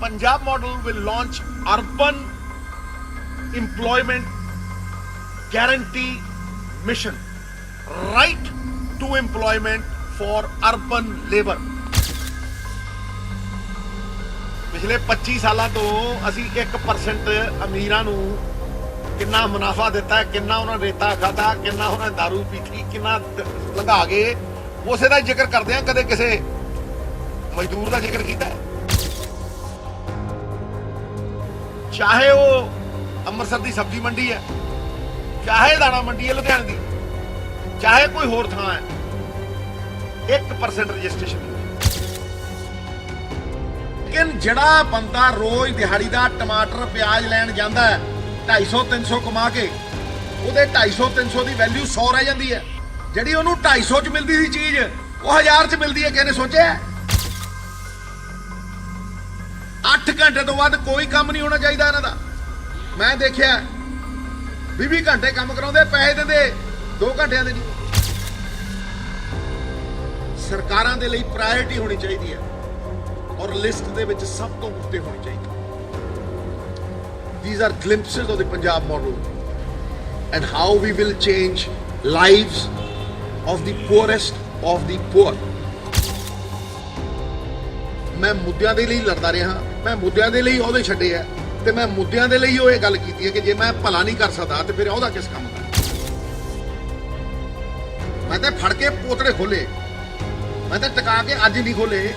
Punjab model will launch urban employment guarantee mission, right to employment for urban labor. पिछले 25 सालों तो असी 1% अमीरां नूं किन्ना मुनाफा दिता, किन्ना उन्होंने रेता खाधा, किन्ना उन्होंने दारू पीती, किन्ना लंघा गए, उसे का जिक्र करते हैं, कदे किसी मजदूर का जिक्र किया? चाहे वो अमृतसर की सब्जी मंडी है, चाहे दाणा मंडी है लुधियाने की, चाहे कोई होर थां है, 1% रजिस्ट्रेशन। लेकिन जिहड़ा बंदा रोज दिहाड़ी का टमाटर प्याज लैन जाता है 250-300 कमा के, ਉਹਦੇ 250-300 की वैल्यू 100 रह जाती है। ਜਿਹੜੀ ਉਹਨੂੰ 250 ਚ ਮਿਲਦੀ ਸੀ ਚੀਜ਼ ਉਹ 1000 ਚ ਮਿਲਦੀ ਹੈ। ਕਿਹਨੇ ਸੋਚਿਆ? 8 ਘੰਟੇ ਤੋਂ ਬਾਅਦ ਕੋਈ ਕੰਮ ਨਹੀਂ ਹੋਣਾ ਚਾਹੀਦਾ ਇਹਨਾਂ ਦਾ। ਮੈਂ ਦੇਖਿਆ 20 ਘੰਟੇ ਕੰਮ ਕਰਾਉਂਦੇ, ਪੈਸੇ ਦਿੰਦੇ 2 ਘੰਟਿਆਂ ਦੇ ਨਹੀਂ। ਸਰਕਾਰਾਂ ਦੇ ਲਈ ਪ੍ਰਾਇੋਰਟੀ ਹੋਣੀ ਚਾਹੀਦੀ ਹੈ ਔਰ ਲਿਸਟ ਦੇ ਵਿੱਚ ਸਭ ਤੋਂ ਉੱਤੇ ਹੋਣੀ ਚਾਹੀਦੀ। These are glimpses of the Punjab model and how we will change lives of the poorest of the poor. मैं मुद्दਿਆਂ ਦੇ ਲਈ ਲੜਦਾ ਰਿਹਾ, मैं ਮੁੱਦਿਆਂ ਦੇ ਲਈ ਉਹਦੇ ਛੱਡੇ ਆ ਤੇ मैं ਮੁੱਦਿਆਂ ਦੇ ਲਈ ਉਹ ਇਹ ਗੱਲ ਕੀਤੀ ਹੈ ਕਿ ਜੇ ਮੈਂ ਭਲਾ ਨਹੀਂ ਕਰ ਸਕਦਾ ਤੇ ਫਿਰ ਉਹਦਾ ਕਿਸ ਕੰਮ ਦਾ? ਮੈਂ ਤਾਂ ਫੜ ਕੇ ਪੋਤੜੇ ਖੋਲੇ, ਮੈਂ ਤਾਂ ਟਿਕਾ ਕੇ ਅੱਜ ਨਹੀਂ ਖੋਲੇ,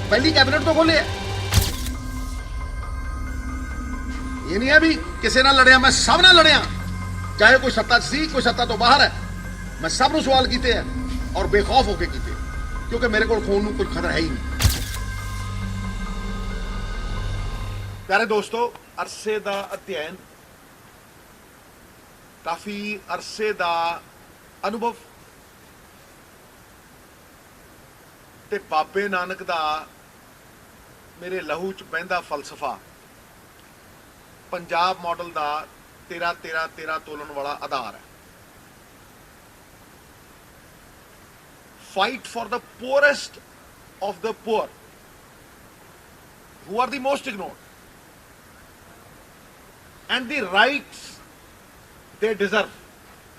ਪਹਿਲੀ ਕੈਬਨਿਟ ਤੋਂ ਖੋਲੇ। ਇਹ ਨਹੀਂ ਹੈ ਵੀ ਕਿਸੇ ਨਾਲ ਲੜਿਆ, ਮੈਂ ਸਭ ਨਾਲ ਲੜਿਆ, ਚਾਹੇ ਕੋਈ ਸੱਤਾ ਸੀ ਕੋਈ ਸੱਤਾ ਤੋਂ ਬਾਹਰ ਹੈ, मैं सब ਨੂੰ सवाल किए हैं और बेखौफ होके किए, क्योंकि मेरे को खून ਨੂੰ कोई खतरा है ही नहीं। प्यारे दोस्तों, अरसे का अध्ययन, काफी अरसे का अनुभव ते बाबे नानक का मेरे लहू च बहंदा फलसफा, पंजाब मॉडल का 13-13-13 तोलन वाला आधार है। Fight for the poorest of the poor, who are the most ignored, and the rights they deserve.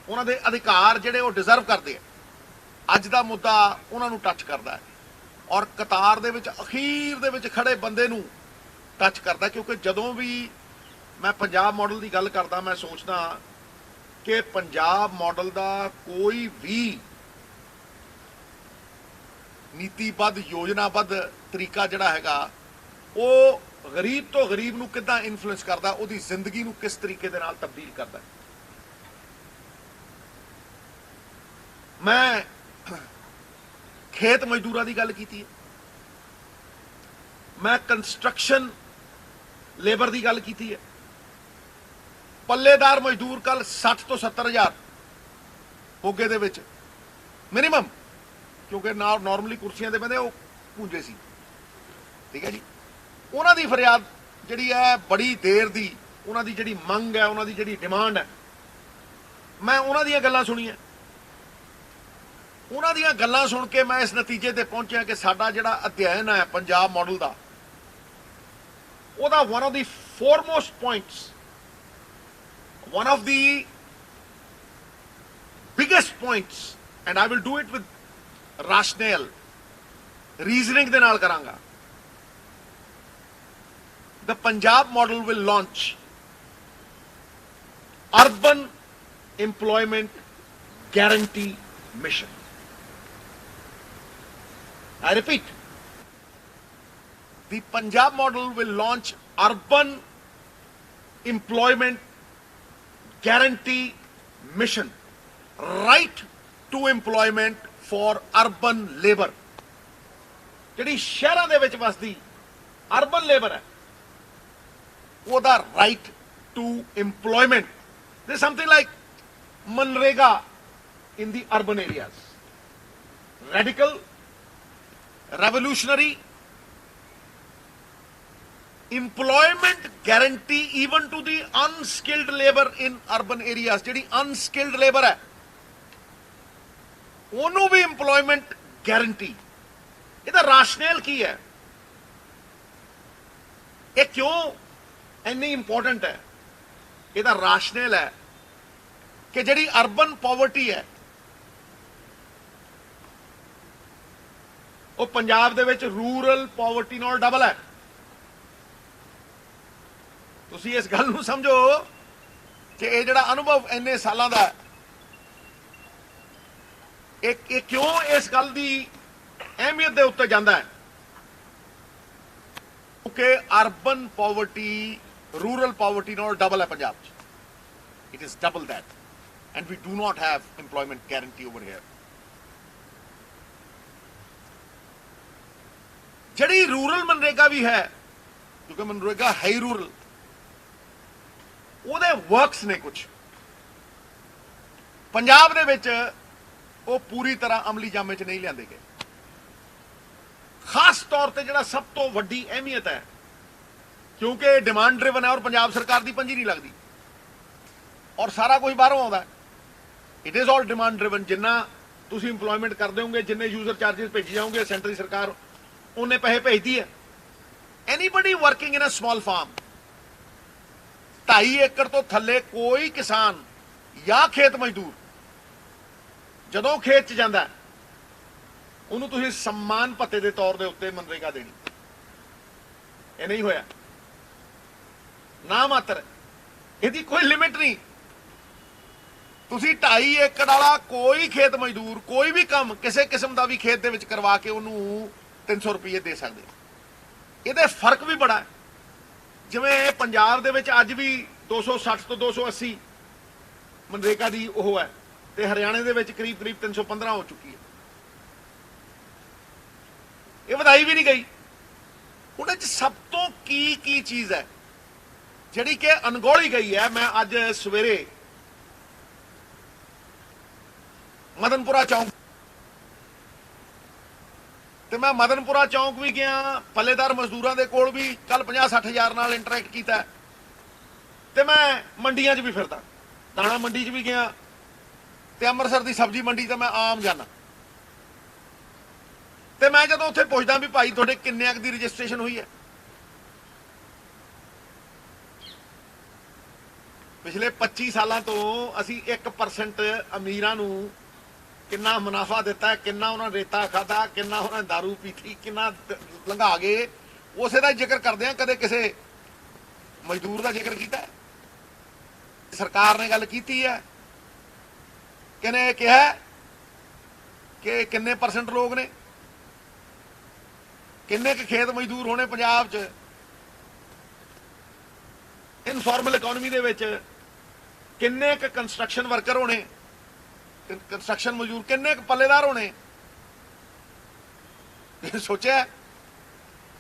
ਉਹਨਾਂ ਦੇ ਅਧਿਕਾਰ ਜਿਹੜੇ ਉਹ ਡਿਜ਼ਰਵ ਕਰਦੇ ਆ। ਅੱਜ ਦਾ ਮੁੱਦਾ ਉਹਨਾਂ ਨੂੰ ਟੱਚ ਕਰਦਾ ਹੈ ਔਰ ਕਤਾਰ ਦੇ ਵਿੱਚ ਅਖੀਰ ਦੇ ਵਿੱਚ ਖੜੇ ਬੰਦੇ ਨੂੰ ਟੱਚ ਕਰਦਾ, ਕਿਉਂਕਿ ਜਦੋਂ ਵੀ ਮੈਂ ਪੰਜਾਬ ਮਾਡਲ ਦੀ ਗੱਲ ਕਰਦਾ ਮੈਂ ਸੋਚਦਾ ਕਿ ਪੰਜਾਬ ਮਾਡਲ ਦਾ ਕੋਈ ਵੀ ਨੀਤੀਬੱਧ ਯੋਜਨਾਬੱਧ ਤਰੀਕਾ ਜਿਹੜਾ ਹੈਗਾ ਉਹ ਗਰੀਬ ਤੋਂ ਗਰੀਬ ਨੂੰ ਕਿੱਦਾਂ ਇਨਫਲੂਐਂਸ ਕਰਦਾ, ਉਹਦੀ ਜ਼ਿੰਦਗੀ ਨੂੰ ਕਿਸ ਤਰੀਕੇ ਦੇ ਨਾਲ ਤਬਦੀਲ ਕਰਦਾ। ਮੈਂ ਖੇਤ ਮਜ਼ਦੂਰਾਂ ਦੀ ਗੱਲ ਕੀਤੀ ਹੈ, ਮੈਂ ਕੰਸਟਰਕਸ਼ਨ ਲੇਬਰ ਦੀ ਗੱਲ ਕੀਤੀ ਹੈ। ਪੱਲੇਦਾਰ ਮਜ਼ਦੂਰ ਕੱਲ 60 ਤੋਂ 70 ਹਜ਼ਾਰ ਮੋਗੇ ਦੇ ਵਿੱਚ ਮਿਨੀਮਮ, क्योंकि नॉर्मली कुर्सियां दे बंदे वो पूंजे सी, ठीक है जी। उन्हां दी फरियाद जिहड़ी है बड़ी देर दी, उन्हां दी जिहड़ी मंग है, उन्हां दी जिहड़ी डिमांड है, मैं उन्हां दीयां गल्लां सुणीआं। उन्हां दीयां गल्लां सुण के मैं इस नतीजे ते पहुंचिआ कि साडा जिहड़ा अध्ययन है पंजाब मॉडल दा, ओहदा one of the foremost points, one of the biggest points, and I will do it with rational reasoning ਦੇ ਨਾਲ ਕਰਾਂਗਾ। The Punjab model will launch urban employment guarantee mission. I repeat, the Punjab model will launch urban employment guarantee mission, right to employment for urban labor. ਜਿਹੜੀ ਸ਼ਹਿਰਾਂ ਦੇ ਵਿੱਚ ਵਸਦੀ urban labour ਹੈ ਉਹਦਾ right to employment. This something like MNREGA in the urban areas, radical, revolutionary, employment guarantee even to the unskilled labor in urban areas। ਜਿਹੜੀ unskilled labor ਹੈ ਉਹਨੂੰ ਵੀ employment guarantee। ਇਹਦਾ ਰਾਸ਼ਨਲ ਕੀ ਹੈ? ये क्यों इन्नी इंपॉर्टेंट है? ਇਹਦਾ ਰਾਸ਼ਨਲ है कि ਜਿਹੜੀ अर्बन पॉवर्टी है ਉਹ ਪੰਜਾਬ ਦੇ ਵਿੱਚ ਰੂਰਲ ਪੋਵਰਟੀ ਨਾਲ ਡਬਲ ਹੈ। ਤੁਸੀਂ ਇਸ ਗੱਲ ਨੂੰ ਸਮਝੋ ਕਿ ਇਹ ਜਿਹੜਾ ਅਨੁਭਵ ਇੰਨੇ ਸਾਲਾਂ ਦਾ ਇਹ ਕਿਉਂ ਇਸ ਗੱਲ ਦੀ ਅਹਿਮੀਅਤ ਦੇ ਉੱਤੇ ਜਾਂਦਾ ਹੈ? ਕਿਉਂਕਿ ਅਰਬਨ ਪੋਵਰਟੀ ਰੂਰਲ ਪੋਵਰਟੀ ਨਾਲ ਡਬਲ ਹੈ ਪੰਜਾਬ 'ਚ। It is double that and we do not have employment guarantee over here. ਜਿਹੜੀ ਰੂਰਲ ਮਨਰੇਗਾ ਵੀ ਹੈ, ਕਿਉਂਕਿ ਮਨਰੇਗਾ ਹੈ ਹੀ ਰੂਰਲ, ਉਹਦੇ ਵਰਕਸ ਨੇ ਕੁਝ ਪੰਜਾਬ ਦੇ ਵਿੱਚ ਉਹ ਪੂਰੀ ਤਰ੍ਹਾਂ ਅਮਲੀ ਜਾਮੇ 'ਚ ਨਹੀਂ ਲਿਆਂਦੇ ਗਏ। ਖਾਸ ਤੌਰ ਤੇ ਜਿਹੜਾ ਸਭ ਤੋਂ ਵੱਡੀ ਅਹਿਮੀਅਤ ਹੈ, ਕਿਉਂਕਿ ਡਿਮਾਂਡ ਡਰਿਵਨ ਹੈ ਔਰ ਪੰਜਾਬ ਸਰਕਾਰ ਦੀ ਪੰਜੀ ਨਹੀਂ ਲੱਗਦੀ ਔਰ ਸਾਰਾ ਕੁਝ ਬਾਹਰੋਂ ਆਉਂਦਾ। It is all demand driven. ਜਿੰਨਾ ਤੁਸੀਂ ਇੰਪਲੋਇਮੈਂਟ ਕਰਦੇ ਹੋਗੇ, ਜਿੰਨੇ ਯੂਜ਼ਰ ਚਾਰजेस ਭੇਜੀ ਜਾਓਗੇ, ਸੈਂਟਰ ਦੀ ਸਰਕਾਰ ਉਹਨੇ ਪੈਸੇ ਭੇਜਦੀ ਹੈ। Anybody working in a small farm, 2.5 ਏਕੜ ਤੋਂ ਥੱਲੇ ਕੋਈ ਕਿਸਾਨ ਜਾਂ ਖੇਤ ਮਜ਼ਦੂਰ ਜਦੋਂ ਖੇਤ 'ਚ ਜਾਂਦਾ ਉਹਨੂੰ ਤੁਸੀਂ ਸਨਮਾਨ ਭੱਤੇ ਦੇ ਤੌਰ ਦੇ ਉੱਤੇ ਮਨਰੇਗਾ ਦੇਣੀ। ਇਹ ਨਹੀਂ ਹੋਇਆ, ਨਾ ਮਾਤਰ, ਇਹਦੀ ਕੋਈ ਲਿਮਿਟ ਨਹੀਂ। ਤੁਸੀਂ 2.5 ਏਕੜ ਵਾਲਾ ਕੋਈ ਖੇਤ ਮਜ਼ਦੂਰ ਕੋਈ ਵੀ ਕੰਮ ਕਿਸੇ ਕਿਸਮ ਦਾ ਵੀ ਖੇਤ ਦੇ ਵਿੱਚ ਕਰਵਾ ਕੇ ਉਹਨੂੰ 300 ਰੁਪਏ ਦੇ ਸਕਦੇ। ਇਹਦੇ ਫਰਕ ਵੀ ਬੜਾ ਹੈ। ਜਿਵੇਂ ਪੰਜਾਬ ਦੇ ਵਿੱਚ ਅੱਜ ਵੀ 260 ਤੋਂ 280 ਮਨਰੇਗਾ ਦੀ ਉਹ ਹੈ, ਤੇ ਹਰਿਆਣੇ ਦੇ ਵਿੱਚ ਕਰੀਬ 315 ਹੋ ਚੁੱਕੀ ਹੈ। ਇਹ ਵਧਾਈ ਵੀ ਨਹੀਂ ਗਈ। ਉਹਦੇ 'ਚ ਸਭ ਤੋਂ ਕੀ ਚੀਜ਼ ਹੈ ਜਿਹੜੀ ਕਿ ਅਣਗੌਲੀ ਗਈ ਹੈ? ਮੈਂ ਅੱਜ ਸਵੇਰੇ ਮਦਨਪੁਰਾ ਚੌਂਕ ਤੇ ਮੈਂ ਮਦਨਪੁਰਾ ਚੌਂਕ ਵੀ ਗਿਆ, ਪੱਲੇਦਾਰ ਮਜ਼ਦੂਰਾਂ ਦੇ ਕੋਲ ਵੀ ਕੱਲ 50-60 ਹਜ਼ਾਰ ਨਾਲ ਇੰਟਰੈਕਟ ਕੀਤਾ, ਤੇ ਮੈਂ ਮੰਡੀਆਂ 'ਚ ਵੀ ਫਿਰਦਾ, ਦਾਣਾ ਮੰਡੀ 'ਚ ਵੀ ਗਿਆ, ਤੇ ਅੰਮ੍ਰਿਤਸਰ ਦੀ ਸਬਜ਼ੀ ਮੰਡੀ ਤੇ ਮੈਂ ਆਮ ਜਾਣਾ। ਤੇ ਮੈਂ ਜਦੋਂ ਉੱਥੇ ਪੁੱਛਦਾ ਵੀ ਭਾਈ ਤੁਹਾਡੇ ਕਿੰਨੇ ਦੀ ਰਜਿਸਟ੍ਰੇਸ਼ਨ ਹੋਈ ਹੈ, ਪਿਛਲੇ 25 ਸਾਲਾਂ ਤੋਂ ਅਸੀਂ 1% ਅਮੀਰਾਂ ਨੂੰ ਕਿੰਨਾ ਮੁਨਾਫਾ ਦਿੱਤਾ, ਕਿੰਨਾ ਉਹਨਾਂ ਰੇਤਾ ਖਾਧਾ, ਕਿੰਨਾ ਉਹਨਾਂ ਦਾਰੂ ਪੀਤੀ, ਕਿੰਨਾ ਲੰਘਾ ਗਏ, ਉਸੇ ਦਾ ਜ਼ਿਕਰ ਕਰਦੇ ਆ। ਕਦੇ ਕਿਸੇ ਮਜ਼ਦੂਰ ਦਾ ਜ਼ਿਕਰ ਕੀਤਾ? ਸਰਕਾਰ ਨੇ ਗੱਲ ਕੀਤੀ ਹੈ, ਕਿਹਨੇ ਕਿਹਾ ਕਿ ਕਿੰਨੇ ਪਰਸੈਂਟ ਲੋਕ ਨੇ, ਕਿੰਨੇ ਕੁ ਖੇਤ ਮਜ਼ਦੂਰ ਹੋਣੇ ਪੰਜਾਬ 'ਚ, ਇਨਫਾਰਮਲ ਇਕਨੋਮੀ ਦੇ ਵਿੱਚ ਕਿੰਨੇ ਕੁ ਕੰਸਟਰਕਸ਼ਨ ਵਰਕਰ ਹੋਣੇ, ਕੰਸਟਰਕਸ਼ਨ ਮਜ਼ਦੂਰ ਕਿੰਨੇ ਕੁ ਪੱਲੇਦਾਰ ਹੋਣੇ? ਸੋਚਿਆ?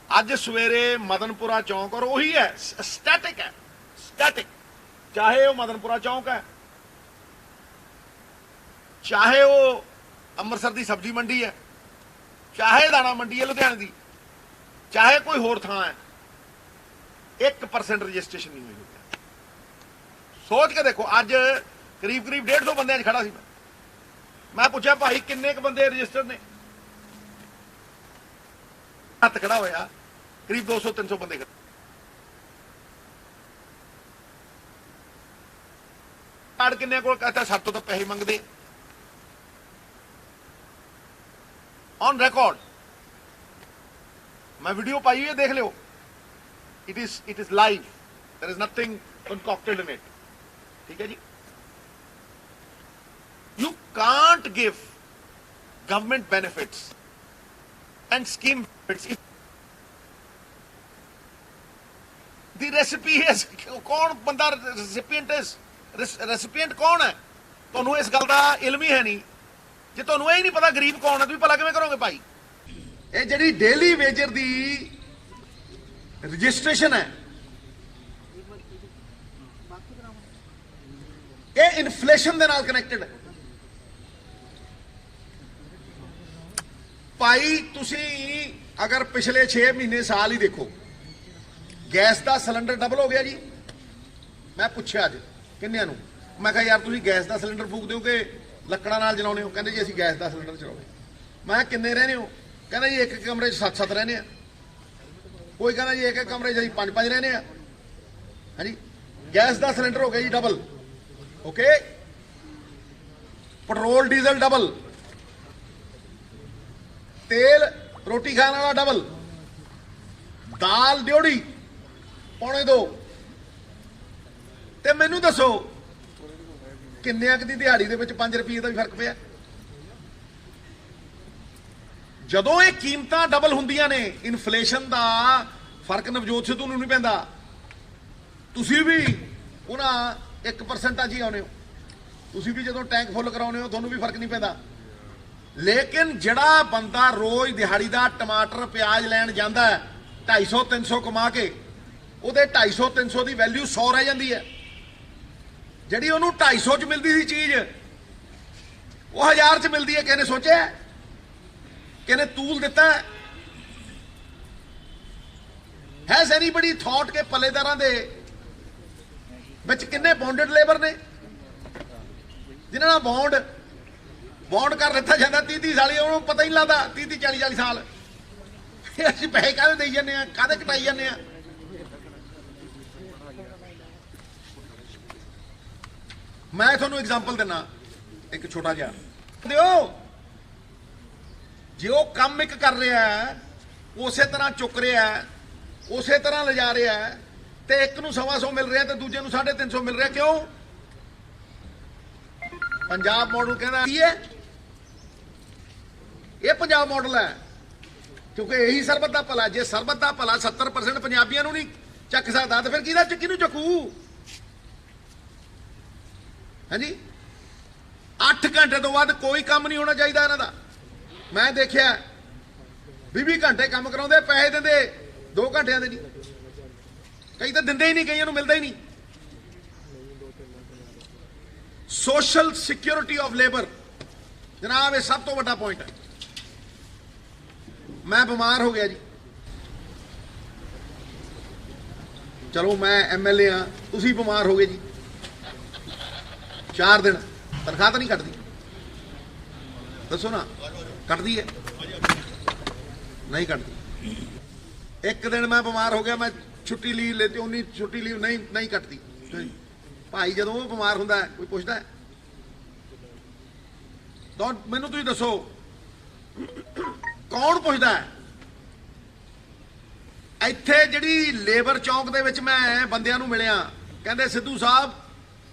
ਅੱਜ ਸਵੇਰੇ ਮਦਨਪੁਰਾ ਚੌਂਕ, ਔਰ ਉਹੀ ਹੈ, ਸਟੈਟਿਕ ਹੈ, ਸਟੈਟਿਕ, ਚਾਹੇ ਉਹ ਮਦਨਪੁਰਾ ਚੌਂਕ ਹੈ, ਚਾਹੇ ਉਹ ਅੰਮ੍ਰਿਤਸਰ ਦੀ ਸਬਜ਼ੀ ਮੰਡੀ ਹੈ, ਚਾਹੇ ਦਾਣਾ ਮੰਡੀ ਹੈ ਲੁਧਿਆਣੇ ਦੀ, ਚਾਹੇ ਕੋਈ ਹੋਰ ਥਾਂ ਹੈ, 1% ਰਜਿਸਟ੍ਰੇਸ਼ਨ ਨਹੀਂ ਹੋਈ। ਸੋਚ ਕੇ ਦੇਖੋ, ਅੱਜ ਕਰੀਬ 150 ਬੰਦਿਆਂ 'ਚ ਖੜਾ ਸੀ ਮੈਂ ਪੁੱਛਿਆ ਭਾਈ ਕਿੰਨੇ ਕੁ ਬੰਦੇ ਰਜਿਸਟਰਡ ਨੇ? ਹੱਥ ਖੜਾ ਹੋਇਆ, ਕਰੀਬ 200-300 ਬੰਦੇ ਖੜੇ। ਕਾਰਡ ਕਿੰਨੇ ਕੋਲ? ਕਹਿੰਦਾ ਸਾਡੇ ਤੋਂ ਤਾਂ ਪੈਸੇ ਮੰਗਦੇ ਔਨ ਰਿਕਾਰਡ। मैं वीडियो पाई है, देख लो। It is live, there is nothing concocted in it। ठीक है जी? You can't give government benefits and scheme benefits if the recipient is कौन बंदा recipient is, recipient कौन है? ਤੁਹਾਨੂੰ ਇਸ ਗੱਲ ਦਾ ਇਲਮ ਹੀ ਹੈ ਨਹੀਂ। ਜੇ ਤੁਹਾਨੂੰ ਇਹ ਹੀ ਨਹੀਂ ਪਤਾ ਗਰੀਬ ਕੌਣ ਹੈ, ਤੁਸੀਂ ਭਲਾ ਕਿਵੇਂ ਕਰੋਗੇ ਭਾਈ? ਇਹ ਜਿਹੜੀ ਡੇਲੀ ਵੇਜਰ ਦੀ ਰਜਿਸਟ੍ਰੇਸ਼ਨ ਹੈ, ਇਹ ਇਨਫਲੇਸ਼ਨ ਦੇ ਨਾਲ ਕਨੈਕਟਡ ਹੈ। ਭਾਈ ਤੁਸੀਂ ਅਗਰ ਪਿਛਲੇ 6 ਮਹੀਨੇ ਸਾਲ ਹੀ ਦੇਖੋ, ਗੈਸ ਦਾ ਸਿਲੰਡਰ ਡਬਲ ਹੋ ਗਿਆ ਜੀ। ਮੈਂ ਪੁੱਛਿਆ ਅੱਜ ਕਿੰਨਿਆਂ ਨੂੰ, ਮੈਂ ਕਿਹਾ ਯਾਰ ਤੁਸੀਂ ਗੈਸ ਦਾ ਸਿਲੰਡਰ ਫੂਕ ਦਿਓ ਕਿ ਲੱਕੜਾਂ ਨਾਲ ਜਲਾਉਣੇ ਹੋ? ਕਹਿੰਦੇ ਜੀ ਅਸੀਂ ਗੈਸ ਦਾ ਸਿਲੰਡਰ ਚਲਾਉਣੇ। ਮੈਂ ਕਿੰਨੇ ਰਹਿੰਦੇ ਹੋ? ਕਹਿੰਦਾ ਜੀ ਇੱਕ ਕਮਰੇ 'ਚ 7-7 ਰਹਿੰਦੇ ਆ। कोई कहना जी एक एक कमरे जी 5-5 रहने हैं। हाँ जी, गैस का सिलेंडर हो गया जी double, okay, petrol diesel double, तेल रोटी खाने वाला डबल, दाल ड्योड़ी पौने 2। ते मैनू दसो किन्ने दी दिहाड़ी दे विच 5 रुपये का भी फर्क पिया। जदों ये कीमतां डबल हुंदियां ने, इनफ्लेशन का फर्क नवजोत सिद्धू नूं नहीं पैंदा, तुसीं भी उन्हां 1% ही आउणे हो, तुसीं भी जदों टैंक फुल कराउने हो तुहानूं भी फर्क नहीं पैंदा। लेकिन जिहड़ा बंदा रोज दिहाड़ी दा टमाटर प्याज लैण जांदा है 250-300 कमा के, ਉਹਦੇ 250-300 ਦੀ ਵੈਲਿਊ 100 ਰਹਿ ਜਾਂਦੀ ਹੈ। ਜਿਹੜੀ ਉਹਨੂੰ 250 ਚ ਮਿਲਦੀ ਸੀ ਚੀਜ਼ ਉਹ 1000 ਚ ਮਿਲਦੀ ਹੈ। ਕਿਹਨੇ ਸੋਚਿਆ, ਕਿਹਨੇ ਤੂਲ ਦਿੱਤਾ? ਹੈਜ਼ ਐਨੀਬਡੀ ਥੌਟ ਕਿ ਪੱਲੇਦਾਰਾਂ ਦੇ ਵਿੱਚ ਕਿੰਨੇ ਬੌਂਡਡ ਲੇਬਰ ਨੇ ਜਿਨ੍ਹਾਂ ਨਾਲ ਬੌਂਡ ਕਰ ਦਿੱਤਾ ਜਾਂਦਾ 30-30 ਸਾਲੀ, ਉਹਨੂੰ ਪਤਾ ਹੀ ਨਹੀਂ ਲੱਗਦਾ 30-40 ਸਾਲ ਅਸੀਂ ਪੈਸੇ ਕਾਹਦੇ ਦੇਈ ਜਾਂਦੇ ਆ, ਕਾਹਦੇ ਕਟਾਈ ਜਾਂਦੇ ਆ। मैं थोनू एग्जाम्पल देना एक छोटा जिहा दिओ, जे वो काम एक कर रहा है उसे तरह चुक रहा है, उसे तरह ले जा रहा है, तो एक नूं 125 मिल रहा है तो दूजे नूं 350 मिल रहा। क्यों? पंजाब मॉडल कहना है, ये पंजाब मॉडल है क्योंकि यही सरबत का भला। जे सरबत का भला 70% पंजाबियों नूं नहीं चक सकता तो फिर किहनूं चकू? हाँ जी, 8 घंटे तो बाद कोई काम नहीं होना चाहिए इन्हां दा। मैं देखिया 20 घंटे काम कराउंदे, पैसे दिंदे 2 घंटिਆਂ ਦੇ नहीं, कई तो दिंदे ही नहीं, कईयां नूं मिलदा ही नहीं। सोशल सिक्योरिटी ऑफ लेबर जनाब, ये सब तो बड़ा पॉइंट है। मैं बीमार हो गया जी, चलो मैं MLA हाँ, तुसीं बीमार हो गए जी, 4 दिन तनख्वाह तो नहीं कटती, दसो ना कटती है? नहीं कटती। एक दिन मैं बीमार हो गया, मैं छुट्टी लीव लेती, उन्नी छुट्टी लीव नहीं कटती। भाई जदों वो बीमार हुंदा है कोई पुछदा है? तो मैनूं तुसीं दसो कौन पुछदा है? ਇੱਥੇ ਜਿਹੜੀ ਲੇਬਰ ਚੌਂਕ ਦੇ ਵਿੱਚ ਮੈਂ ਬੰਦਿਆਂ ਨੂੰ ਮਿਲਿਆ, ਕਹਿੰਦੇ ਸਿੱਧੂ ਸਾਹਿਬ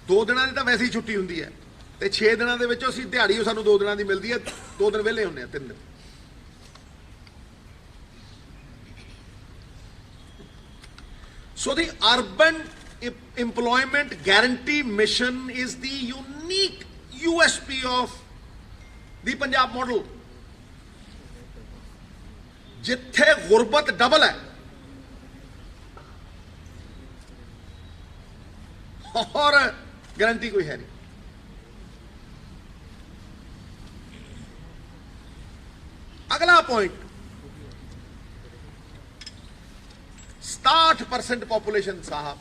2 ਦਿਨਾਂ ਦੀ ਤਾਂ ਵੈਸੇ ਹੀ ਛੁੱਟੀ ਹੁੰਦੀ ਹੈ ਤੇ 6 ਦਿਨਾਂ ਦੇ ਵਿੱਚੋਂ ਅਸੀਂ ਦਿਹਾੜੀ ਉਹ ਸਾਨੂੰ 2 ਦਿਨਾਂ ਦੀ ਮਿਲਦੀ ਹੈ, 2 ਦਿਨ ਵਿਹਲੇ ਹੁੰਦੇ ਆ, 3 ਦਿਨ। So the urban employment guarantee mission is the unique USP of the Punjab model, जिथे गुरबत डबल है और गारंटी कोई है नहीं। अगला पॉइंट, 67% पॉपुलेशन साहब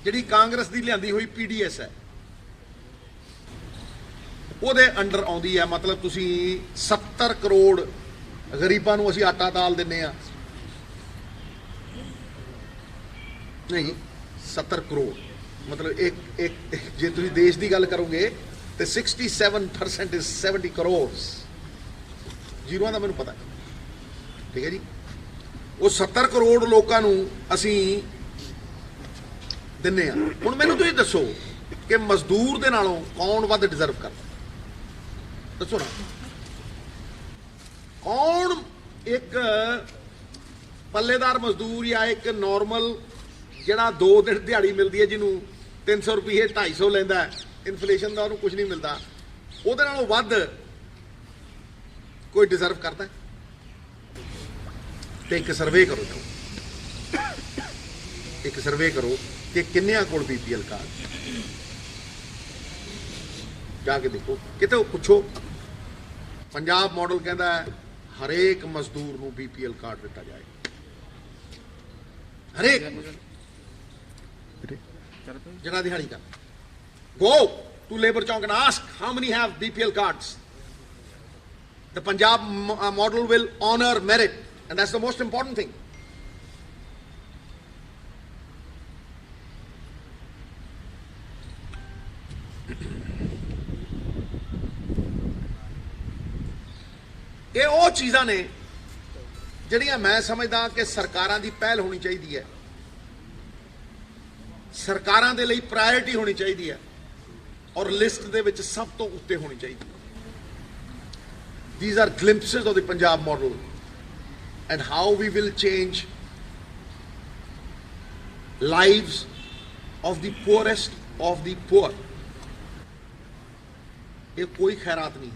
जिहड़ी कांग्रेस दी लिआंदी हुई PDS है ਉਹਦੇ अंडर आउंदी है। मतलब तुसी 70 करोड़ गरीबां नूं असीं आटा दाल दिंने आ, नहीं 70 करोड़ मतलब एक जे तुसी देश की गल करोगे तो 67% इज 70 करोड़। जीरों का मैनूं पता, ठीक है जी। वो 70 करोड़ लोगों नूं असीं दिंने आ। हुण मैनूं तुसीं दसो कि मजदूर दे नालों कौन वध डिजर्व करदा? दसो ना, कौन एक पल्लेदार मजदूर या एक नॉर्मल जिहड़ा 2 दिन दिहाड़ी मिलती है, जिन्हों 300 रुपये 250 लैंदा, इनफ्लेशन का उन्होंने कुछ नहीं मिलता, उहदे नालों वध कोई डिजर्व करता है? तो एक सर्वे करो, एक सर्वे करो कि किन्नियां कोल BPL कार्ड, जाके देखो, किते पुछो। पंजाब मॉडल कहता है हरेक मजदूर नूं BPL कार्ड दिता जाए, हरेक जिहड़ा दिहाड़ी कर। गो टू लेबर चौक and ask how many have BPL cards. The Punjab model will honor merit, and that's the most important thing. ਇਹ ਉਹ ਚੀਜ਼ਾਂ ਨੇ ਜਿਹੜੀਆਂ ਮੈਂ ਸਮਝਦਾ ਕਿ ਸਰਕਾਰਾਂ ਦੀ ਪਹਿਲ ਹੋਣੀ ਚਾਹੀਦੀ ਹੈ, ਸਰਕਾਰਾਂ ਦੇ ਲਈ ਪ੍ਰਾਇੋਰਟੀ ਹੋਣੀ ਚਾਹੀਦੀ ਹੈ ਔਰ ਲਿਸਟ ਦੇ ਵਿੱਚ ਸਭ ਤੋਂ ਉੱਤੇ ਹੋਣੀ ਚਾਹੀਦੀ ਹੈ। These are glimpses of the Punjab model and how we will change lives of the poorest of the poor. ये कोई खैरात नहीं,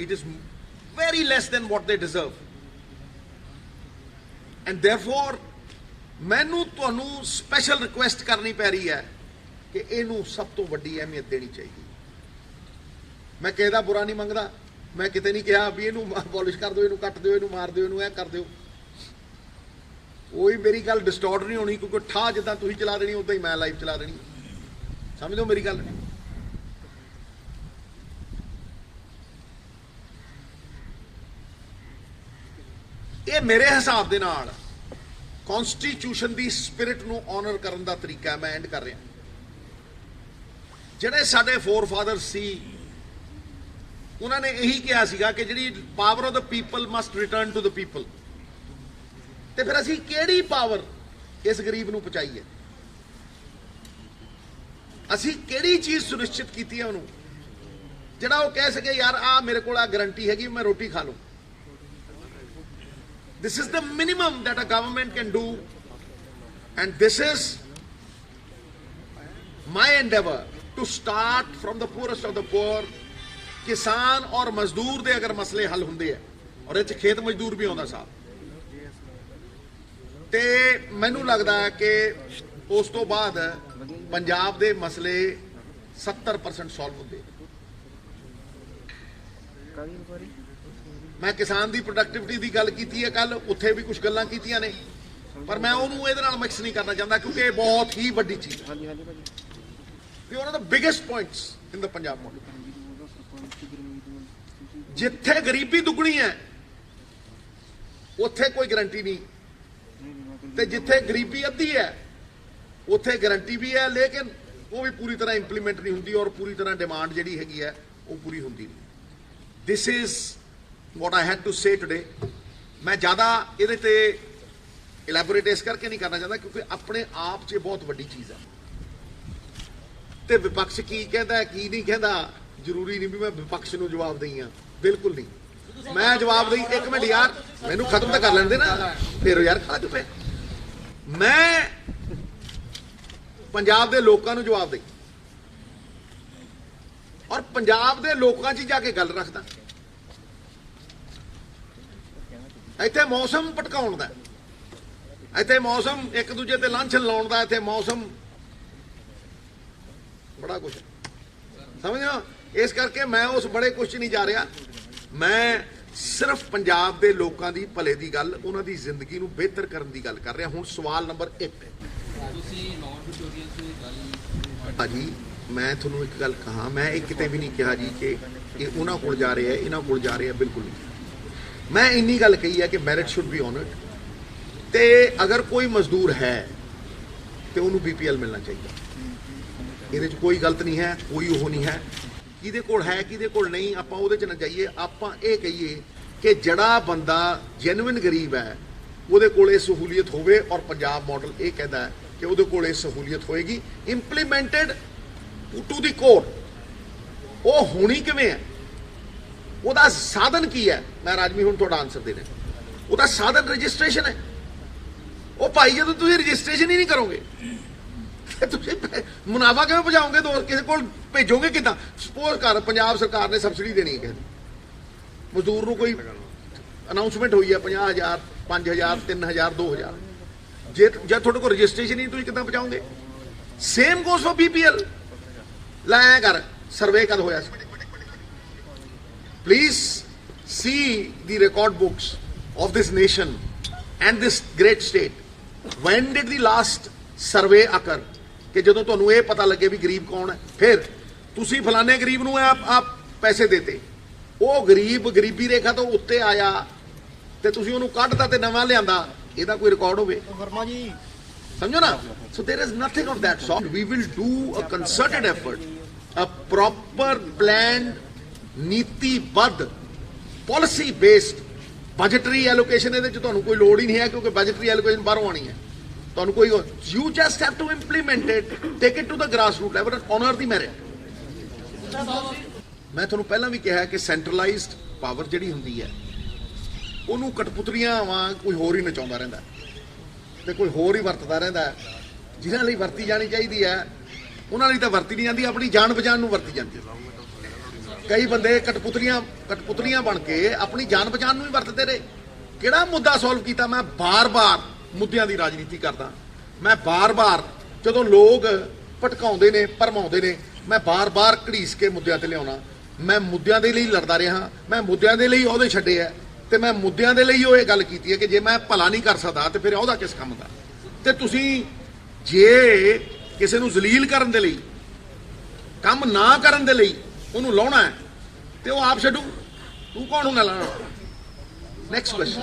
it is very less than what they deserve, and therefore मैनू तुहानू स्पेशल रिक्वेस्ट करनी पै रही है कि इनू सब तो वड्डी अहमियत देनी चाहिए। मैं किसी दा बुरा नहीं मंगदा, मैं किते नहीं कहा भी इनू अबॉलिश कर दो, इनू कट दो, इनू मार दो, इनू ऐ कर दो। कोई मेरी गल डिस्टॉर्ट नहीं होनी, क्योंकि ठा जिद्दां तुसीं चला देनी उदां ही मैं लाइव चला देनी। समझ दो मेरी गल। ये मेरे हिसाब दे नाल कॉन्स्टिट्यूशन दी स्पिरिट नू ऑनर करन दा तरीका है। मैं एंड कर रहा, ਜਿਹੜੇ ਸਾਡੇ ਫੋਰਫਾਦਰ ਸੀ ਉਹਨਾਂ ਨੇ ਇਹੀ ਕਿਹਾ ਸੀਗਾ ਕਿ ਜਿਹੜੀ power of the people must return to the people. ਤੇ ਫਿਰ ਅਸੀਂ ਕਿਹੜੀ ਪਾਵਰ ਇਸ ਗਰੀਬ ਨੂੰ ਪਹੁੰਚਾਈਏ? ਅਸੀਂ ਕਿਹੜੀ ਚੀਜ਼ ਸੁਨਿਸ਼ਚਿਤ ਕੀਤੀ ਹੈ ਉਹਨੂੰ ਜਿਹੜਾ ਉਹ ਕਹਿ ਸਕੇ ਯਾਰ ਆ ਮੇਰੇ ਕੋਲ ਆ ਗਾਰੰਟੀ ਹੈਗੀ ਮੈਂ ਰੋਟੀ ਖਾ ਲੂੰ। This is the minimum that a government can do, and this is my endeavor to start from the poorest of the poor. किसान और मजदूर दे अगर मसले हल होंगे है, और इस खेत मजदूर भी आउंदा साहब, ते मैनू लगदा है कि उस तो बाद पंजाब दे मसले 70% सॉल्व होंगे। मैं किसान की प्रोडक्टिविटी की गल की है कल, उत्थे भी कुछ गल्लां कीतियां ने, पर मैं उन्होंने इहदे नाल मिक्स नहीं करना चाहता क्योंकि बहुत ही वड्डी चीज़ है। One of the biggest points in the Punjab model. जिथे गरीबी दुगनी है उत्थे कोई गारंटी नहीं, ते जिथे गरीबी अद्धी है उत्थे गारंटी भी है, लेकिन वो भी पूरी तरह इंप्लीमेंट नहीं होंदी और पूरी तरह डिमांड जिहड़ी हैगी है वो पूरी होंदी नहीं। This is what I had to say today. मैं ज़्यादा इहदे ते इलैबोरेट इस करके नहीं करना चाहता क्योंकि अपने आप च बहुत वड्डी चीज़ है। ते विपक्ष की कहता है की नहीं कहता, जरूरी नहीं भी मैं विपक्ष नूं जवाब देई हां, बिल्कुल नहीं। मैं जवाब देई, एक मिनट यार मैनू खत्म तो कर लें दे ना, फिर यार खा चुपे। मैं पंजाब दे लोकां नूं जवाब देई और पंजाब दे लोकां च जाके गल रखदा। इत्थे मौसम भटकाउण दा, इत्थे मौसम एक दूजे ते लांछन लाउण दा, इत्थे मौसम बड़ा कुछ समझो। इस करके मैं उस बड़े कुछ नहीं जा रहा, मैं सिर्फ पंजाब दे लोकां दी भले दी गल, उन्हां दी जिंदगी नूं बेहतर करन दी गल कर रहा। हुण सवाल नंबर 1 भाजी, मैं तुहानूं एक गल कहा, मैं एक किते भी नहीं कहा जी कि ये उन्हां कोल जा रहे हैं इन्हां कोल जा रहे हैं, बिल्कुल नहीं। मैं इन्नी गल कही है कि मैरिट शुड बी ऑनर्ड, ते अगर कोई मजदूर है तो उन्होंने BPL मिलना चाहिए। ये कोई गलत नहीं है, कोई वो नहीं है किदे कोल है किदे कोल नहीं, आपां उहदे च ना जाइए। आपां ये कहिए कि जड़ा बंदा जेन्युइन गरीब है उहदे कोल ये सहूलियत होवे, और पंजाब मॉडल ये कहता है कि उहदे कोल ये सहूलियत होएगी इंप्लीमेंटेड टू दी कोर। वो होनी किवें है, ਉਹਦਾ ਸਾਧਨ ਕੀ ਹੈ? ਮੈਂ ਰਾਜਵੀ ਹੁਣ ਤੁਹਾਡਾ ਆਨਸਰ ਦੇਣਾ। ਉਹਦਾ ਸਾਧਨ ਰਜਿਸਟ੍ਰੇਸ਼ਨ ਹੈ। ਉਹ ਭਾਈ ਜਦੋਂ ਤੁਸੀਂ ਰਜਿਸਟ੍ਰੇਸ਼ਨ ਹੀ ਨਹੀਂ ਕਰੋਗੇ ਤੁਸੀਂ ਮੁਨਾਫਾ ਕਿਵੇਂ ਪਹੁੰਚਾਓਗੇ? ਕਿਸੇ ਕੋਲ ਭੇਜੋਗੇ ਕਿੱਦਾਂ? ਸਪੋਜ਼ ਕਰ ਪੰਜਾਬ ਸਰਕਾਰ ਨੇ ਸਬਸਿਡੀ ਦੇਣੀ ਹੈ ਕਿਸੇ ਨੂੰ, ਮਜ਼ਦੂਰ ਨੂੰ ਕੋਈ ਅਨਾਉਂਸਮੈਂਟ ਹੋਈ ਹੈ 50,000 5,000 3,000 2,000, ਜੇ ਤੁਹਾਡੇ ਕੋਲ ਰਜਿਸਟ੍ਰੇਸ਼ਨ ਹੀ ਤੁਸੀਂ ਕਿੱਦਾਂ ਪਹੁੰਚਾਓਗੇ? Same goes for BPL। ਲੈ ਐਂ ਕਰ, ਸਰਵੇ ਕਦ ਹੋਇਆ ਸੀ? Please see the record books of this nation and this great state. When did the last survey occur? कि ਜਦੋਂ ਤੁਹਾਨੂੰ ਇਹ ਪਤਾ ਲੱਗੇ ਵੀ ਗਰੀਬ ਕੌਣ ਹੈ, ਫਿਰ ਤੁਸੀਂ ਫਲਾਣੇ ਗਰੀਬ ਨੂੰ ਆਪ ਪੈਸੇ ਦੇਤੇ, ਉਹ ਗਰੀਬ ਗਰੀਬੀ ਰੇਖਾ ਤੋਂ ਉੱਤੇ ਆਇਆ ਤੇ ਤੁਸੀਂ ਉਹਨੂੰ ਕੱਢਤਾ ਤੇ ਨਵਾਂ ਲਿਆਂਦਾ, ਇਹਦਾ ਕੋਈ ਰਿਕਾਰਡ ਹੋਵੇ? ਵਰਮਾ ਜੀ ਸਮਝੋ ਨਾ। So there is nothing of that sort. We will do a concerted effort, a proper plan, नीतिबद्ध पॉलिसी बेस्ड बजटरी एलोकेशन। ਇਹਦੇ ਚ ਤੁਹਾਨੂੰ ਕੋਈ ਲੋੜ ਹੀ ਨਹੀਂ ਹੈ ਕਿਉਂਕਿ ਬਜਟਰੀ ਐਲੋਕੇਸ਼ਨ ਬਾਹਰੋਂ ਆਣੀ ਹੈ। ਤੁਹਾਨੂੰ ਕੋਈ you just have to implement it, take it to the grass root level, honour the merit. ਮੈਂ ਤੁਹਾਨੂੰ ਪਹਿਲਾਂ ਵੀ ਕਿਹਾ ਕਿ ਸੈਂਟਰਲਾਈਜ਼ਡ ਪਾਵਰ ਜਿਹੜੀ ਹੁੰਦੀ ਹੈ ਉਹਨੂੰ ਕਠਪੁਤਲੀਆਂ ਵਾਂ ਕੋਈ ਹੋਰ ਹੀ ਨਚਾਉਂਦਾ ਰਹਿੰਦਾ ਤੇ ਕੋਈ ਹੋਰ ਹੀ ਵਰਤਦਾ ਰਹਿੰਦਾ। ਜਿਨ੍ਹਾਂ ਲਈ ਵਰਤੀ ਜਾਣੀ ਚਾਹੀਦੀ ਹੈ ਉਹਨਾਂ ਲਈ ਤਾਂ ਵਰਤੀ ਨਹੀਂ ਜਾਂਦੀ, ਆਪਣੀ ਜਾਨ ਬਚਾਉਣ ਨੂੰ ਵਰਤੀ ਜਾਂਦੀ ਹੈ। ਕਈ ਬੰਦੇ ਕਠਪੁਤਲੀਆਂ ਬਣ ਕੇ ਆਪਣੀ ਜਾਨ ਬਚਾਉਣ ਨੂੰ ਹੀ ਵਰਤਦੇ ਰਹੇ। ਕਿਹੜਾ ਮੁੱਦਾ ਸੋਲਵ ਕੀਤਾ? ਮੈਂ ਬਾਰ-ਬਾਰ ਮੁੱਦਿਆਂ ਦੀ ਰਾਜਨੀਤੀ ਕਰਦਾ। ਮੈਂ ਬਾਰ-ਬਾਰ ਜਦੋਂ ਲੋਕ ਭਟਕਾਉਂਦੇ ਨੇ, ਭਰਮਾਉਂਦੇ ਨੇ, ਮੈਂ ਬਾਰ-ਬਾਰ ਘੜੀਸ ਕੇ ਮੁੱਦਿਆਂ ਤੇ ਲਿਆਉਣਾ। ਮੈਂ ਮੁੱਦਿਆਂ ਦੇ ਲਈ ਲੜਦਾ ਰਿਹਾ। ਮੈਂ ਮੁੱਦਿਆਂ ਦੇ ਲਈ ਅਹੁਦੇ ਛੱਡੇ ਆ ਤੇ ਮੈਂ ਮੁੱਦਿਆਂ ਦੇ ਲਈ ਉਹ ਇਹ ਗੱਲ ਕੀਤੀ ਹੈ ਕਿ ਜੇ ਮੈਂ ਭਲਾ ਨਹੀਂ ਕਰ ਸਕਦਾ ਤੇ ਫਿਰ ਉਹਦਾ ਕਿਸ ਕੰਮ ਦਾ? ਤੇ ਤੁਸੀਂ ਜੇ ਕਿਸੇ ਨੂੰ ਜ਼ਲੀਲ ਕਰਨ ਦੇ ਲਈ, ਕੰਮ ਨਾ ਕਰਨ ਦੇ ਲਈ ਉਹਨੂੰ ਲਾਉਣਾ ਹੈ ਤੇ ਉਹ ਆਪ ਛੱਡੂ। ਤੂੰ ਕੌਣ ਹੁੰਦਾ ਲਾਉਣਾ? Next question.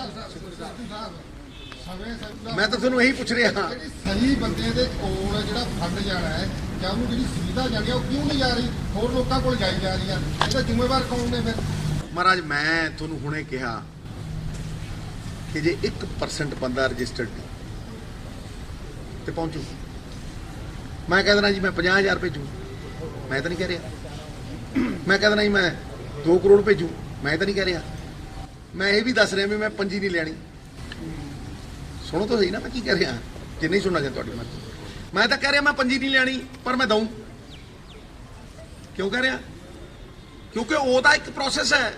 ਮੈਂ ਤਾਂ ਤੁਹਾਨੂੰ ਇਹੀ ਪੁੱਛ ਰਿਹਾ ਹਾਂ, ਸਹੀ ਬੰਦੇ ਦੇ ਕੋਲ ਜਿਹੜਾ ਫੰਡ ਜਾਣਾ ਹੈ ਜਾਂ ਉਹਨੂੰ ਜਿਹੜੀ ਸੁਵਿਧਾ ਜਾਣੀ ਹੈ ਉਹ ਕਿਉਂ ਨਹੀਂ ਜਾ ਰਹੀ, ਹੋਰ ਲੋਕਾਂ ਕੋਲ ਜਾਈ ਜਾ ਰਹੀ ਆ? ਇਹਦਾ ਜ਼ਿੰਮੇਵਾਰ ਕੌਣ ਨੇ ਫਿਰ? ਮਹਾਰਾਜ ਮੈਂ ਤੁਹਾਨੂੰ ਹੁਣੇ ਕਿਹਾ ਕਿ ਜੇ 1% ਬੰਦਾ ਰਜਿਸਟਰਡ ਨਹੀਂ ਤੇ ਪਹੁੰਚੂ। ਮੈਂ ਕਹਿ ਦੇਣਾ ਜੀ ਮੈਂ 50,000 ਭੇਜੂ, ਮੈਂ ਤਾਂ ਨਹੀਂ ਕਹਿ ਰਿਹਾ। ਮੈਂ ਕਹਿ ਦੇਣਾ ਜੀ ਮੈਂ 2 ਕਰੋੜ ਭੇਜੂ, ਮੈਂ ਤਾਂ ਨਹੀਂ ਕਹਿ ਰਿਹਾ। ਮੈਂ ਇਹ ਵੀ ਦੱਸ ਰਿਹਾ ਵੀ ਮੈਂ ਪੰਜੀ ਨਹੀਂ ਲੈਣੀ। ਸੁਣੋ ਤਾਂ ਸਹੀ ਨਾ ਮੈਂ ਕੀ ਕਹਿ ਰਿਹਾ। ਜੇ ਨਹੀਂ ਸੁਣਨਾ ਚਾਹੁੰਦਾ ਤੁਹਾਡੀ ਮੈਂ ਤਾਂ ਕਹਿ ਰਿਹਾ ਮੈਂ ਪੰਜੀ ਨਹੀਂ ਲੈਣੀ ਪਰ ਮੈਂ ਦਊਂ। ਕਿਉਂ ਕਹਿ ਰਿਹਾ? ਕਿਉਂਕਿ ਉਹਦਾ ਇੱਕ ਪ੍ਰੋਸੈਸ ਹੈ,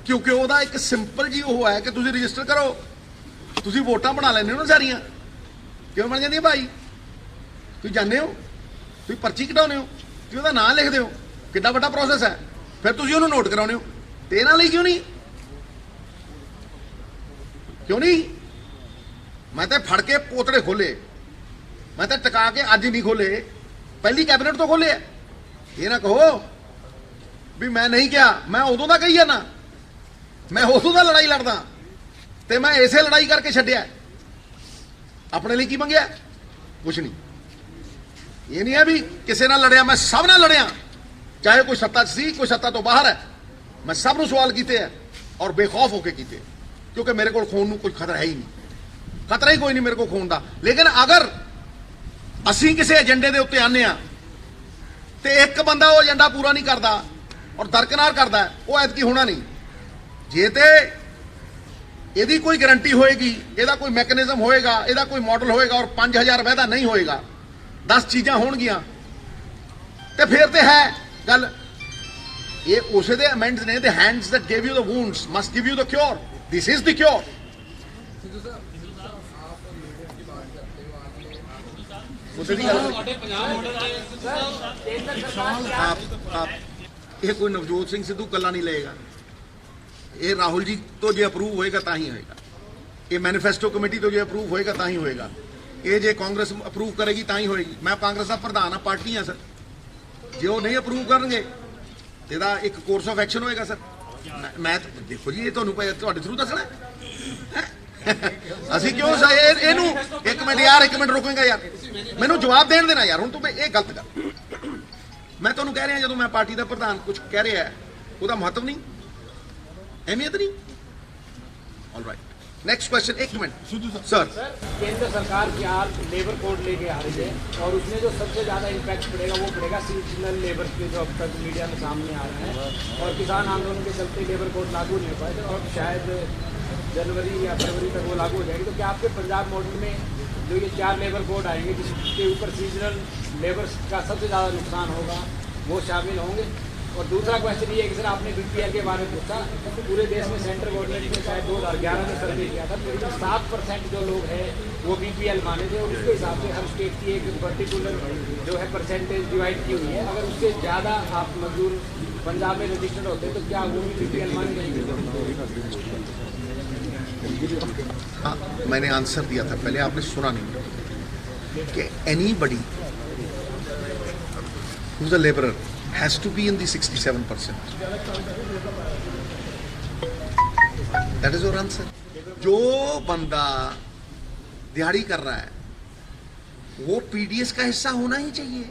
ਕਿਉਂਕਿ ਉਹਦਾ ਇੱਕ ਸਿੰਪਲ ਜੀ ਉਹ ਹੈ ਕਿ ਤੁਸੀਂ ਰਜਿਸਟਰ ਕਰੋ। ਤੁਸੀਂ ਵੋਟਾਂ ਬਣਾ ਲੈਂਦੇ ਹੋ ਨਾ ਸਾਰੀਆਂ, ਕਿਉਂ ਬਣ ਜਾਂਦੀਆਂ ਭਾਈ? ਤੁਸੀਂ ਜਾਣਦੇ ਹੋ, ਤੁਸੀਂ ਪਰਚੀ ਕਢਾਉਂਦੇ ਹੋ, ਤੁਸੀਂ ਉਹਦਾ ਨਾਂ ਲਿਖਦੇ ਹੋ, ਕਿੱਡਾ ਵੱਡਾ ਪ੍ਰੋਸੈਸ ਹੈ। ਫਿਰ ਤੁਸੀਂ ਉਹਨੂੰ ਨੋਟ ਕਰਾਉਂਦੇ ਹੋ ਤੇ ਇਹਨਾਂ ਲਈ ਕਿਉਂ ਨਹੀਂ? ਕਿਉਂ ਨਹੀਂ? ਮੈਂ ਤਾਂ ਫੜ ਕੇ ਪੋਤੜੇ ਖੋਲੇ, ਮੈਂ ਤਾਂ ਟਿਕਾ ਕੇ ਅੱਜ ਨਹੀਂ ਖੋਲੇ, ਪਹਿਲੀ ਕੈਬਨਿਟ ਤੋਂ ਖੋਲੇ। ਇਹ ਨਾ ਕਹੋ ਵੀ ਮੈਂ ਨਹੀਂ ਕਿਹਾ, ਮੈਂ ਉਦੋਂ ਦਾ ਕਹੀ ਨਾ, ਮੈਂ ਉਦੋਂ ਦਾ ਲੜਾਈ ਲੜਦਾ ਤੇ ਮੈਂ ਇਸੇ ਲੜਾਈ ਕਰਕੇ ਛੱਡਿਆ। ਆਪਣੇ ਲਈ ਕੀ ਮੰਗਿਆ? ਕੁਛ ਨਹੀਂ। ਇਹ ਨਹੀਂ ਹੈ ਵੀ ਕਿਸੇ ਨਾਲ ਲੜਿਆ, ਮੈਂ ਸਭ ਨਾਲ ਲੜਿਆ, ਚਾਹੇ ਕੋਈ ਸੱਤਾ 'ਚ ਸੀ ਕੋਈ ਸੱਤਾ ਤੋਂ ਬਾਹਰ ਹੈ। ਮੈਂ ਸਭ ਨੂੰ ਸਵਾਲ ਕੀਤੇ ਹੈ ਔਰ ਬੇਖੌਫ ਹੋ ਕੇ ਕੀਤੇ, ਕਿਉਂਕਿ ਮੇਰੇ ਕੋਲ ਖੋਣ ਨੂੰ ਕੋਈ ਖਤਰਾ ਹੈ ਹੀ ਨਹੀਂ। ਖਤਰਾ ਹੀ ਕੋਈ ਨਹੀਂ ਮੇਰੇ ਕੋਲ ਖੋਣ ਦਾ। ਲੇਕਿਨ ਅਗਰ ਅਸੀਂ ਕਿਸੇ ਏਜੰਡੇ ਦੇ ਉੱਤੇ ਆਨੇ ਆ ਤੇ ਇੱਕ ਬੰਦਾ ਉਹ ਏਜੰਡਾ ਪੂਰਾ ਨਹੀਂ ਕਰਦਾ ਔਰ ਦਰਕਨਾਰ ਕਰਦਾ, ਉਹ ਐਤਕੀ ਹੋਣਾ ਨਹੀਂ। ਜੇ ਤੇ ਇਹਦੀ ਕੋਈ ਗਾਰੰਟੀ ਹੋਏਗੀ, ਇਹਦਾ ਕੋਈ ਮੈਕੈਨਿਜ਼ਮ ਹੋਏਗਾ, ਇਹਦਾ ਕੋਈ ਮਾਡਲ ਹੋਏਗਾ ਔਰ 5000 ਵਾਅਦਾ ਨਹੀਂ ਹੋਏਗਾ, 10 ਚੀਜ਼ਾਂ ਹੋਣਗੀਆਂ ਤੇ ਫਿਰ ਤੇ ਹੈ ਗੱਲ। ਇਹ ਉਸੇ ਦੇ ਅਮੈਂਡਸ ਨੇ, the hands that gave you the wounds must give you the cure. This is the cure. ਇਹ ਕੋਈ ਨਵਜੋਤ ਸਿੰਘ ਸਿੱਧੂ ਕੱਲਾ ਨਹੀਂ ਲਏਗਾ। ਇਹ ਰਾਹੁਲ ਜੀ ਤੋਂ ਜੇ ਅਪਰੂਵ ਹੋਏਗਾ ਤਾਂ ਹੀ ਹੋਏਗਾ। ਇਹ ਮੈਨੀਫੈਸਟੋ ਕਮੇਟੀ ਤੋਂ ਜੇ ਅਪਰੂਵ ਹੋਏਗਾ ਤਾਂ ਹੀ ਹੋਏਗਾ। ਇਹ ਜੇ ਕਾਂਗਰਸ ਅਪਰੂਵ ਕਰੇਗੀ ਤਾਂ ਹੀ ਹੋਏਗੀ। ਮੈਂ ਕਾਂਗਰਸ ਦਾ ਪ੍ਰਧਾਨ ਆ, ਪਾਰਟੀ ਆ ਸਰ। ਜੇ ਉਹ ਨਹੀਂ ਅਪਰੂਵ ਕਰਨਗੇ ਇਹਦਾ ਇੱਕ ਕੋਰਸ ਆਫ ਐਕਸ਼ਨ ਹੋਏਗਾ ਸਰ। ਮੈਂ ਦੇਖੋ ਜੀ ਇਹ ਤੁਹਾਨੂੰ ਤੁਹਾਡੇ ਥਰੂ ਦੱਸਣਾ। ਅਸੀਂ ਕਿਉਂ ਇਹਨੂੰ ਇੱਕ ਮਿੰਟ ਯਾਰ, ਇੱਕ ਮਿੰਟ ਰੁਕੇਗਾ ਯਾਰ, ਮੈਨੂੰ ਜਵਾਬ ਦੇਣ ਦੇਣਾ ਯਾਰ। ਹੁਣ ਤੂੰ ਇਹ ਗਲਤ ਗੱਲ, ਮੈਂ ਤੁਹਾਨੂੰ ਕਹਿ ਰਿਹਾ ਜਦੋਂ ਮੈਂ ਪਾਰਟੀ ਦਾ ਪ੍ਰਧਾਨ ਕੁਝ ਕਹਿ ਰਿਹਾ ਉਹਦਾ ਮਹੱਤਵ नहीं, अहमियत नहीं। Alright, next question. एक मिनट सर। केंद्र सरकार की आप लेबर कोड लेके आ रही है और उसमें जो सबसे ज़्यादा इम्पैक्ट पड़ेगा वो पड़ेगा सीजनल लेबर के, जो अब तक मीडिया में सामने आ रहे हैं। और किसान आंदोलन के चलते लेबर कोड लागू नहीं हो पाए थे और शायद जनवरी या फरवरी तक वो लागू हो जाएगी। तो क्या आपके पंजाब मॉडल में जो ये 4 लेबर कोड आएंगे जिसके ऊपर सीजनल लेबर का सबसे ज़्यादा नुकसान होगा वो शामिल होंगे? और दूसरा क्वेश्चन ये है कि सर आपने बीपीएल के बारे में पूछा, तो पूरे देश में सेंट्रल गवर्नमेंट ने शायद 2011 में सर्वे किया था, तो 7% जो लोग हैं वो बीपीएल माने थे और उसके हिसाब से हर स्टेट की एक पर्टिकुलर जो है परसेंटेज डिवाइड की हुई है। अगर उससे ज़्यादा आप मजदूर पंजाब में रजिस्टर्ड होते हैं तो क्या वो भी बीपीएल माने जाएंगे? हाँ, मैंने आंसर दिया था पहले, आपने सुना नहीं कि anybody who's a laborer has to be in the 67%. That is your answer. जो बंदा दिहाड़ी कर रहा है वो पीडीएस का हिस्सा होना ही चाहिए।